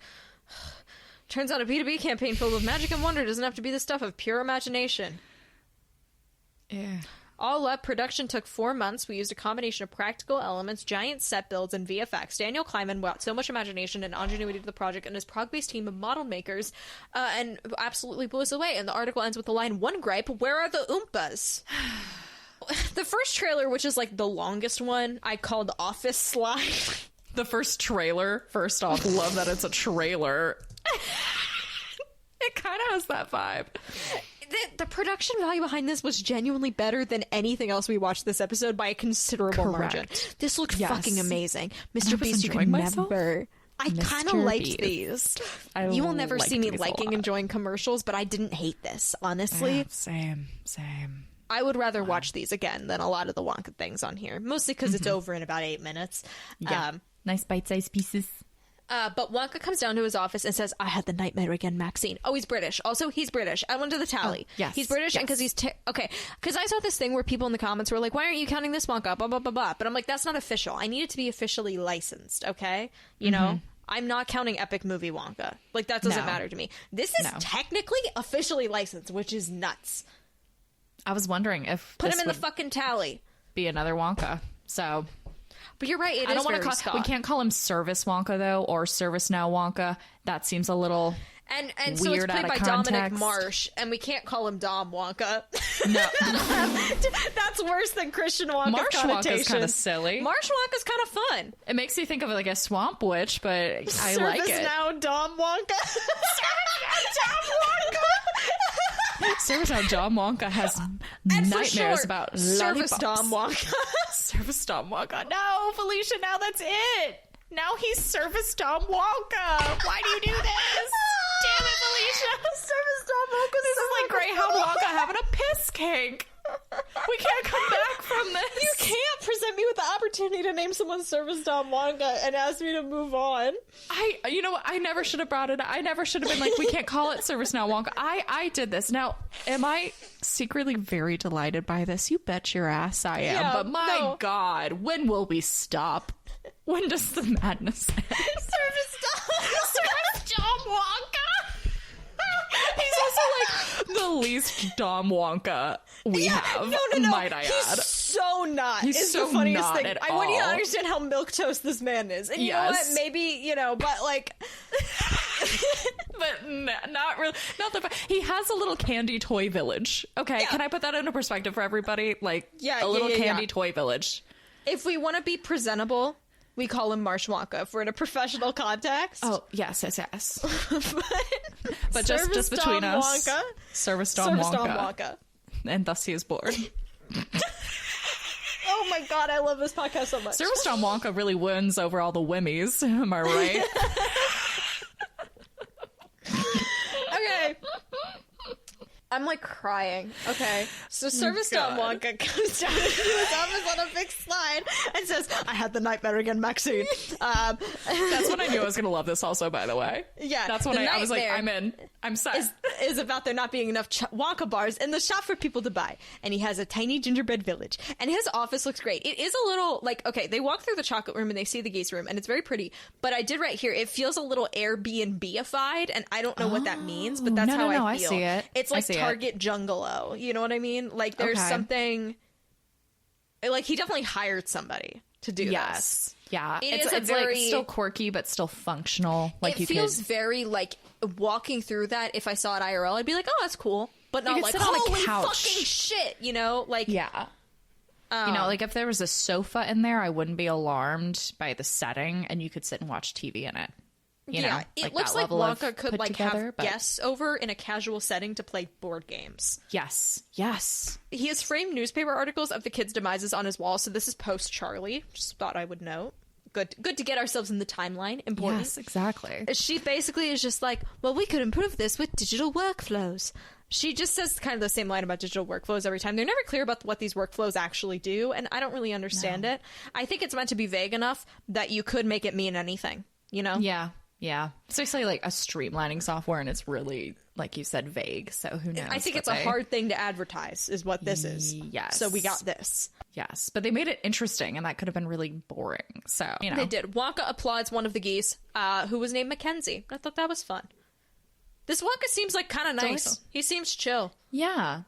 Turns out a B2B campaign filled with magic and wonder doesn't have to be the stuff of pure imagination. Yeah. All up, production took 4 months. We used a combination of practical elements, giant set builds, and VFX. Daniel Kleinman brought so much imagination and ingenuity to the project and his Prague-based team of model makers and absolutely blew us away. And the article ends with the line, one gripe, where are the Oompas? The first trailer, which is like the longest one, I called Office Slide. The first trailer, first off, love that it's a trailer. It kind of has that vibe. The production value behind this was genuinely better than anything else we watched this episode by a considerable margin. This looked fucking amazing. Mr. Beast, you can never... I kind of liked these. You will never see me liking enjoying commercials, but I didn't hate this, honestly. Yeah, same. I would rather watch these again than a lot of the Wonka things on here, mostly because it's over in about 8 minutes. Yeah. Nice bite-sized pieces. But Wonka comes down to his office and says, I had the nightmare again, Maxine. Oh, he's British. Also, he's British. I went to the tally. Yes. He's British, and because he's... okay, because I saw this thing where people in the comments were like, why aren't you counting this Wonka? Blah, blah, blah, blah. But I'm like, that's not official. I need it to be officially licensed, okay? You know? I'm not counting Epic Movie Wonka. Like, that doesn't matter to me. This is technically officially licensed, which is nuts. I was wondering if Put him in the fucking tally. Be another Wonka. So... But you're right, I don't want to call. We can't call him Service Wonka though, or ServiceNow Wonka. That seems a little and weird so it's played by context. Dominic Marsh, and we can't call him Dom Wonka. No, that's worse than Christian Wonka's Marsh connotation. Wonka's kind of silly. Marsh Wonka's kind of fun. It makes me think of like a swamp witch, but I like it. ServiceNow Dom Wonka. ServiceNow Dom Wonka has nightmares about Service lollipops. Dom Wonka. Service Dom Wonka. No, Felicia, now that's it. Now he's Service Dom Wonka. Why do you do this? Damn it, Felicia. Service Dom Wonka. This is like Greyhound Wonka having a piss kink. We can't come back from from this. You can't present me with the opportunity to name someone Service Dom Wonka and ask me to move on. You know what? I never should have brought it. I never should have been like, we can't call it ServiceNow Wonka. I did this. Now, am I secretly very delighted by this? You bet your ass I am. Yeah, but my God, when will we stop? When does the madness end? Service Dom Wonka. He's also like the least Dom Wonka we have. No. Might I He's add? so not. He's It's so the funniest not thing. at I want you to all. understand how milquetoast this man is. And you know what? Maybe, but like... But not really. Not the. He has a little candy toy village. Okay, Yeah. can I put that into perspective for everybody? Like, a little candy toy village. If we want to be presentable, we call him Marsh Wonka if we're in a professional context. Oh, yes. But Service just between Dom us, Wonka. Service Dom Service Dom Wonka. Wonka. And thus he is born. Oh my God, I love this podcast so much. Service Dom Wonka really wins over all the Wimmies. Am I right? Okay. I'm like crying. Okay. So Service Dom Wonka comes down into his office on a big slide and says, I had the nightmare again, Maxine. That's when I knew I was going to love this also, by the way. Yeah. That's when the I was like, nightmare I'm in. I'm set. is about there not being enough Wonka bars in the shop for people to buy. And he has a tiny gingerbread village. And his office looks great. It is a little, like, okay, they walk through the chocolate room and they see the geese room, and it's very pretty. But I did right here, it feels a little Airbnb-ified, and I don't know what that means, but that's how I feel. I see it. It's like Target Jungalow. You know what I mean? Like, there's something... Like, he definitely hired somebody to do this. Yeah. It's like still quirky, but still functional. Like, it feels very, like, walking through that, if I saw it IRL, I'd be like, oh, that's cool. But not could like, sit on a holy couch. fucking shit, you know? Like, yeah. Like, if there was a sofa in there, I wouldn't be alarmed by the setting, and you could sit and watch TV in it. You know, it looks that like level of Wonka could, put like, together, have but- guests over in a casual setting to play board games. Yes. He has framed newspaper articles of the kids' demises on his wall, so this is post-Charlie. Just thought I would note. Good to get ourselves in the timeline. Important. Yes, exactly. She basically is just like, well, we could improve this with digital workflows. She just says kind of the same line about digital workflows every time. They're never clear about what these workflows actually do, and I don't really understand it. I think it's meant to be vague enough that you could make it mean anything, you know? Yeah. It's basically like a streamlining software, and it's really, like you said, vague, so who knows? I think it's a hard thing to advertise, is what this is. Yes. So we got this. Yes, but they made it interesting, and that could have been really boring, so, you know. They did. Wonka applauds one of the geese, who was named Mackenzie. I thought that was fun. This Wonka seems like kind of nice. Delightful. He seems chill. Yeah.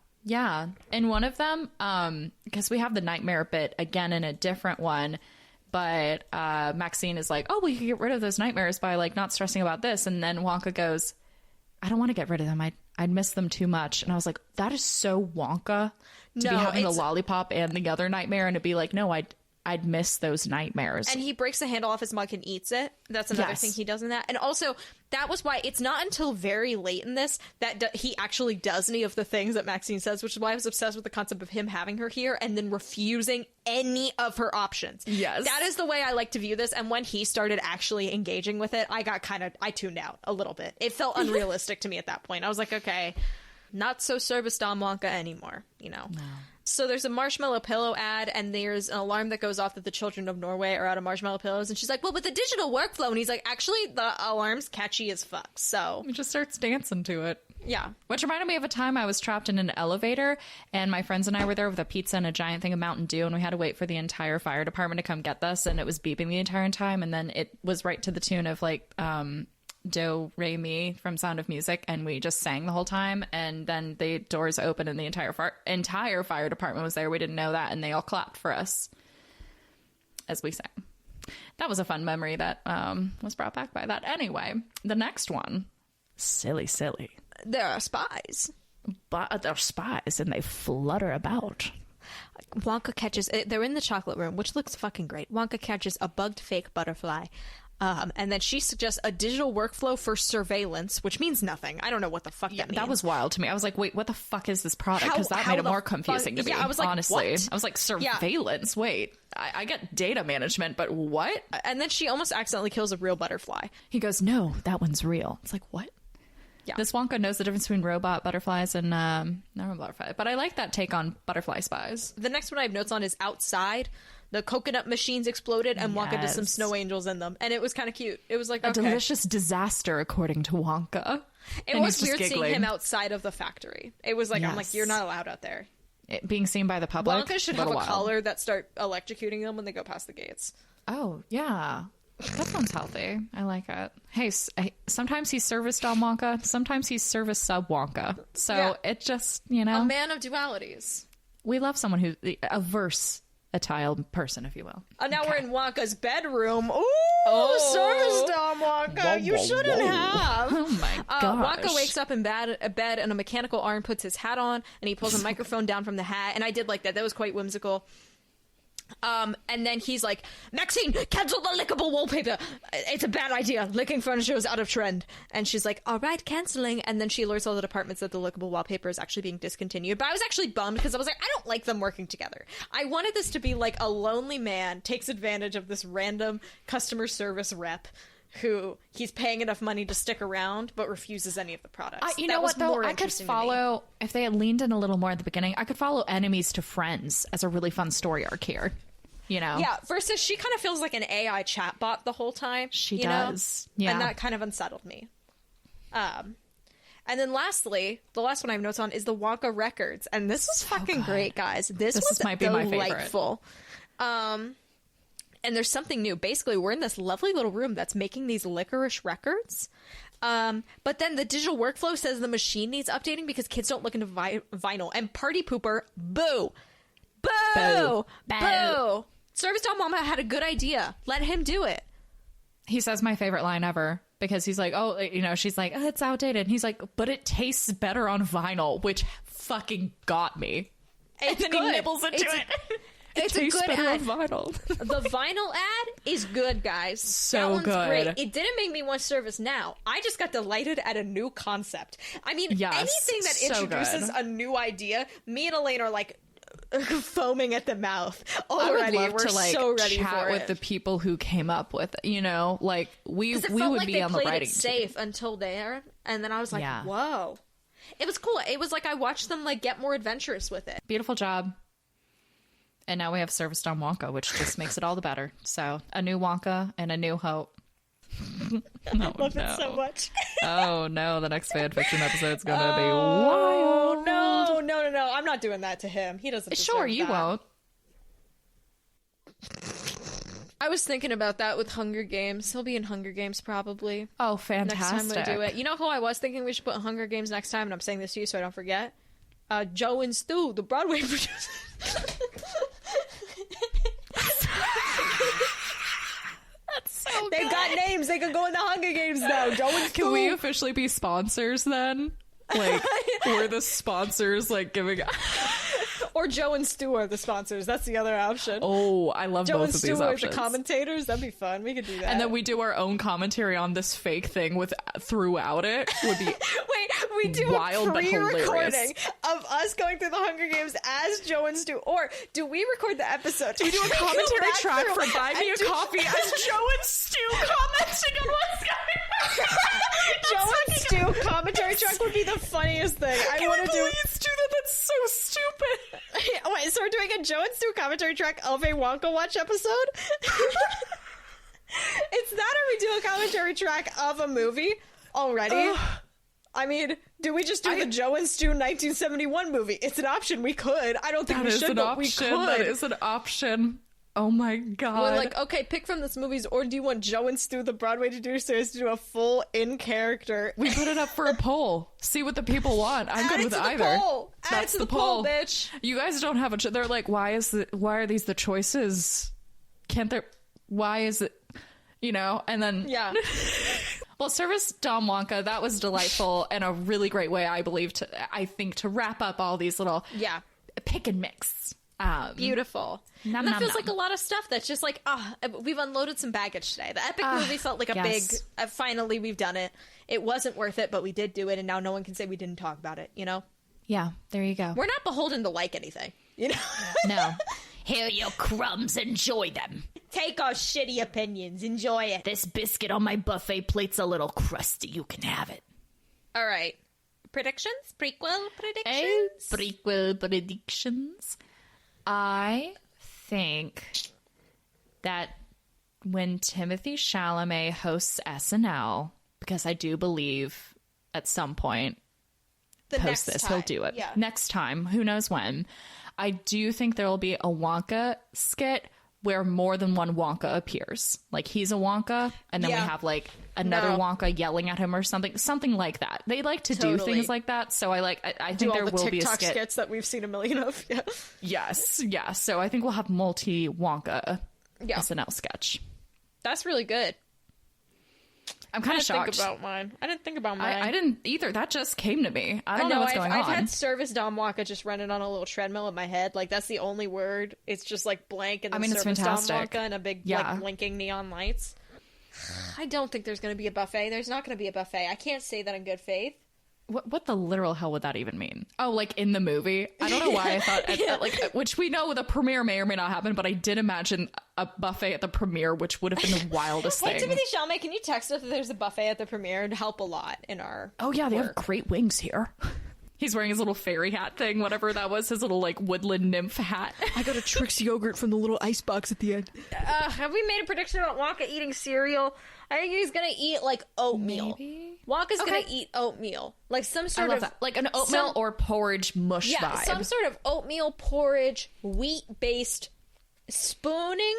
And one of them, because we have the nightmare bit again in a different one, but Maxine is like, oh, we could get rid of those nightmares by, like, not stressing about this. And then Wonka goes, I don't want to get rid of them. I'd miss them too much. And I was like, that is so Wonka to be having the lollipop and the other nightmare, and to be like, no, I'd miss those nightmares. And he breaks the handle off his mug and eats it. That's another Yes. thing he does in that. And also, that was why it's not until very late in this that he actually does any of the things that Maxine says, which is why I was obsessed with the concept of him having her here and then refusing any of her options. Yes. That is the way I like to view this. And when he started actually engaging with it, I tuned out a little bit. It felt unrealistic to me at that point. I was like, okay, not so Service Dom Wonka anymore, you know? No. So there's a marshmallow pillow ad, and there's an alarm that goes off that the children of Norway are out of marshmallow pillows. And she's like, well, with the digital workflow. And he's like, actually, the alarm's catchy as fuck. So he just starts dancing to it. Yeah. Which reminded me of a time I was trapped in an elevator, and my friends and I were there with a pizza and a giant thing of Mountain Dew, and we had to wait for the entire fire department to come get us, and it was beeping the entire time. And then it was right to the tune of, like, Do, Re, Mi from Sound of Music, and we just sang the whole time, and then the doors opened and the entire fire department was there. We didn't know that, and they all clapped for us as we sang. That was a fun memory that was brought back by that. Anyway, the next one, silly. There are spies. But they're spies, and they flutter about. Wonka catches... They're in the chocolate room, which looks fucking great. Wonka catches a bugged fake butterfly. And then she suggests a digital workflow for surveillance, which means nothing. I don't know what the fuck that means. That was wild to me. I was like, wait, what the fuck is this product? Because that made it more confusing to me, I was like, honestly. what? I was like, surveillance? Yeah. Wait, I get data management, but what? And then she almost accidentally kills a real butterfly. He goes, no, that one's real. It's like, what? Yeah. This Wonka knows the difference between robot butterflies and normal butterfly. But I like that take on butterfly spies. The next one I have notes on is outside. The coconut machines exploded and Wonka does some snow angels in them. And it was kind of cute. It was like, a delicious disaster, according to Wonka. It was weird seeing him outside of the factory. It was like, I'm like, you're not allowed out there. Being seen by the public. Wonka should have a collar that start electrocuting them when they go past the gates. Oh, yeah. That sounds healthy. I like it. Hey, sometimes he's service dom Wonka, sometimes he's service sub Wonka. So it just, you know. A man of dualities. We love someone who's a versatile person, if you will. Now we're in Wonka's bedroom. Ooh, service dom Wonka. You shouldn't have. Oh my gosh. Wonka wakes up in bed and a mechanical arm puts his hat on and he pulls a microphone down from the hat. And I did like that. That was quite whimsical. And then he's like, Maxine, cancel the lickable wallpaper. It's a bad idea. Licking furniture is out of trend. And she's like, all right, canceling. And then she alerts all the departments that the lickable wallpaper is actually being discontinued. But I was actually bummed because I was like, I don't like them working together. I wanted this to be like a lonely man takes advantage of this random customer service rep who he's paying enough money to stick around but refuses any of the products. You know what, though? I could follow, if they had leaned in a little more at the beginning, I could follow enemies to friends as a really fun story arc here. You know? Yeah, versus she kind of feels like an AI chatbot the whole time. She does. Yeah. And that kind of unsettled me. And then lastly, the last one I have notes on is the Wonka records. And this was fucking great, guys. This was might be my delightful. And there's something new. Basically, we're in this lovely little room that's making these licorice records. But then the digital workflow says the machine needs updating because kids don't look into vinyl. And Party Pooper, boo! Boo! Boo! Boo! Service Dog Mama had a good idea. Let him do it. He says my favorite line ever because he's like, oh, you know, she's like, oh, it's outdated. And he's like, but it tastes better on vinyl, which fucking got me. It's and good. He nibbles into it. It's a good ad. Vinyl. The vinyl ad is good, guys. So that one's good. Great. It didn't make me want ServiceNow. I just got delighted at a new concept. I mean, anything that introduces a new idea, me and Elaine are like foaming at the mouth already. I would love We're to like so ready chat for with it. the people who came up with it, you know, like we would like be on the writing it safe until there, and then I was like, Yeah. whoa. It was cool. It was like I watched them like get more adventurous with it. Beautiful job. And now we have Service Dom Wonka, which just makes it all the better. So a new Wonka and a new hope. I love it so much. Oh no, the next fanfiction episode's gonna be wild. No, I'm not doing that to him. He doesn't deserve Sure, you that. won't. I was thinking about that with Hunger Games. He'll be in Hunger Games probably. Oh, fantastic. Next time we do it. You know who I was thinking we should put in Hunger Games next time, and I'm saying this to you so I don't forget? Joe and Stu, the Broadway producers. So They've got names. They can go in the Hunger Games now. Joe and Stu. Can we officially be sponsors then? Like, we're the sponsors, like, giving... Or Joe and Stu are the sponsors. That's the other option. Oh, I love Joe both and of Stu these are options. the commentators. That'd be fun. We could do that. And then we do our own commentary on this fake thing with throughout it. Would be Wait, we do wild, a but hilarious. pre-recording of us going through the Hunger Games as Joe and Stu. Or do we record the episode? we do a commentary track for Buy Me a Coffee as Joe and Stu commenting on what's going on. Joe and Stu commentary track would be the funniest thing. I want to do. Please do that. That's so stupid. Wait, so we're doing a Joe and Stu commentary track of a Wonka Watch episode? It's that, or we do a commentary track of a movie already? I mean, do we just do the Joe and Stu 1971 movie? It's an option. We could. I don't think we should, but we could. That is an option. Oh my god. We're like, okay, pick from this movies, or do you want Joe and Stu, the Broadway producers, to do a full in-character? We put it up for a poll. See what the people want. I'm good with either. Add it to the poll, bitch. You guys don't have a... They're like, why are these the choices? Can't there... Why is it... You know? And then... Yeah. Well, Service Dom Wonka, that was delightful and a really great way, I think, to wrap up all these little... Yeah. Pick and mix. Beautiful. And that feels like a lot of stuff that's just like, we've unloaded some baggage today. The epic movie felt like a big, finally we've done it. It wasn't worth it, but we did do it, and now no one can say we didn't talk about it, you know? Yeah, there you go. We're not beholden to like anything, you know? No. Here are your crumbs, enjoy them. Take our shitty opinions, enjoy it. This biscuit on my buffet plate's a little crusty, you can have it. All right. Predictions? Prequel predictions? Prequel predictions. I think that when Timothee Chalamet hosts SNL, because I do believe at some point post this he'll do it. Yeah. Next time, who knows when. I do think there will be a Wonka skit where more than one Wonka appears. Like he's a Wonka, and then we have like another Wonka yelling at him or something like that. They like to do things like that, so I think there will be a skit. Skits that we've seen a million of. Yeah. Yes, yeah. So I think we'll have multi Wonka SNL sketch. That's really good. I'm kind of shocked. I didn't think about mine. I didn't either. That just came to me. I don't know what's going on. I've had Service Dom Wonka just running on a little treadmill in my head. Like, that's the only word. It's just, like, blank and then Service Dom Wonka and a big, like, blinking neon lights. I don't think there's going to be a buffet. There's not going to be a buffet. I can't say that in good faith. What the literal hell would that even mean? Oh, like in the movie? I don't know why I thought, like, which we know the premiere may or may not happen, but I did imagine a buffet at the premiere, which would have been the wildest thing. Hey, Timothee Chalamet, can you text us if there's a buffet at the premiere? It'd help a lot in our they work. have great wings here. He's wearing his little fairy hat thing, whatever that was, his little, like, woodland nymph hat. I got a Trix yogurt from the little ice box at the end. Have we made a prediction about Wonka eating cereal? I think he's gonna eat, like, oatmeal. Maybe? Wonka's gonna eat oatmeal. Like, some sort of... that. Like an oatmeal or porridge mush vibe. Yeah, some sort of oatmeal, porridge, wheat-based spooning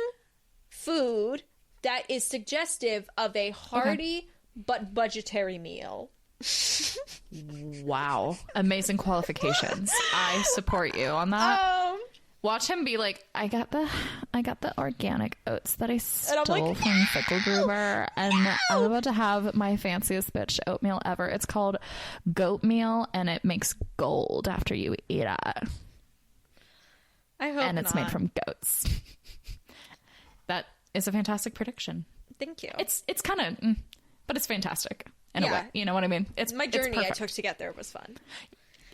food that is suggestive of a hearty but budgetary meal. Wow. Amazing qualifications. I support you on that. Watch him be like, I got the organic oats that I stole from Fickelgruber, and I'm about to have my fanciest bitch oatmeal ever. It's called goat meal, and it makes gold after you eat it. I hope and it's made from goats. That is a fantastic prediction. Thank you. It's kind of, but it's fantastic in a way. You know what I mean? It's my journey I took to get there was fun.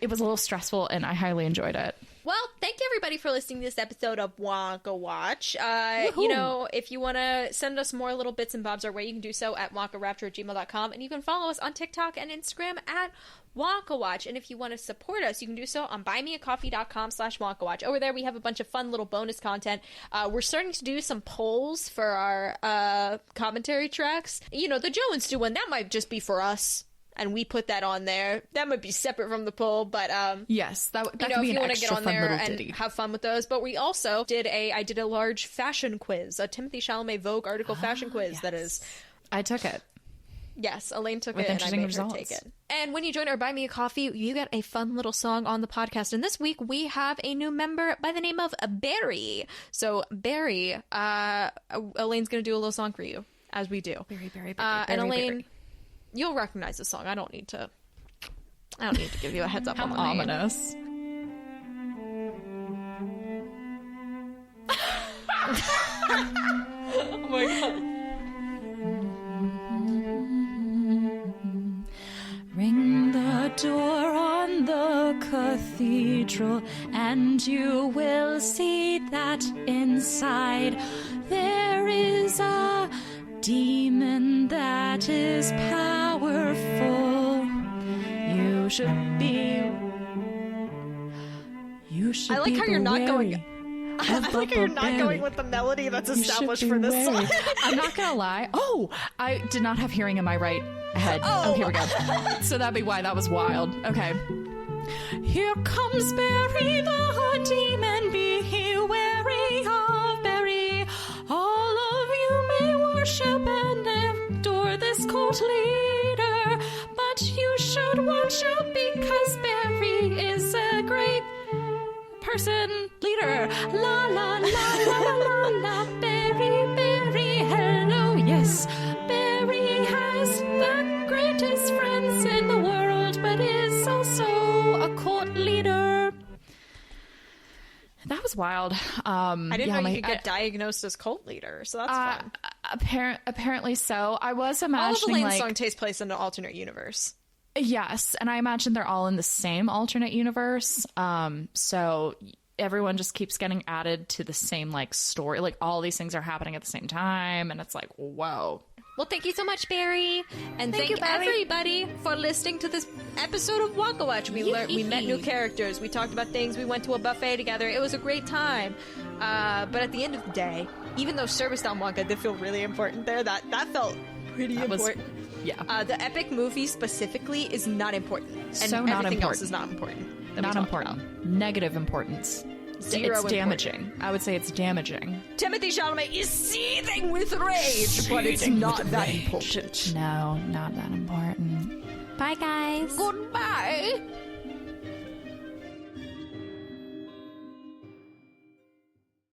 It was a little stressful, and I highly enjoyed it. Well, thank you everybody for listening to this episode of Wonka Watch. You know, if you want to send us more little bits and bobs our way, you can do so at wonkaraptor@gmail.com, and you can follow us on TikTok and Instagram at Wonka Watch. And if you want to support us, you can do so on buymeacoffee.com/Wonka Watch. Over there, we have a bunch of fun little bonus content. We're starting to do some polls for our commentary tracks. You know, the Joe and Stu one, that might just be for us. And we put that on there. That might be separate from the poll, but yes, that could you know, be if you an want to get on there and have fun with those. But we also did I did a large fashion quiz, a Timothee Chalamet Vogue article fashion quiz. Yes. That is, I took it. Yes, Elaine took with it, and I made results. her take it. And when you join our Buy Me a Coffee, you get a fun little song on the podcast. And this week we have a new member by the name of Barry. So Barry, Elaine's going to do a little song for you, as we do. Barry, and Elaine. Barry. You'll recognize the song. I don't need to give you a heads up on the name. Ominous. Oh my god. Ring the door on the cathedral, and you will see that inside there is a demon that is powerful. You should be. I like how you're not going. I like how you're not going with the melody that's established for this song. I'm not gonna lie. Oh, I did not have hearing in my right head. Oh, here we go. So that'd be why that was wild. Okay. Here comes Barry the demon. Be wary of Barry. All of you may worship and adore this cult leader, but you should watch out because Barry is a great person leader. La la la la la la. Barry, hello, yes. Barry has the greatest friends in the world, but is also a cult leader. That was wild. I didn't know you could get diagnosed as cult leader, so that's fun. Apparently so. I was imagining all of Elaine's song takes place in an alternate universe. Yes, and I imagine they're all in the same alternate universe. So everyone just keeps getting added to the same like story. Like all these things are happening at the same time, and it's like, whoa. Well, thank you so much, Barry. And thank you, Barry. everybody for listening to this episode of Wonka Watch. We met new characters. We talked about things. We went to a buffet together. It was a great time. But at the end of the day, even though ServiceNow Wonka did feel really important there, that felt pretty important. The epic movie specifically is not important. And So not everything important. else is not important. that we Not talked important. about. Negative importance. Zero It's damaging. I would say it's damaging. Timothee Chalamet is seething with rage, but it's not that important. No, not that important. Bye, guys. Goodbye.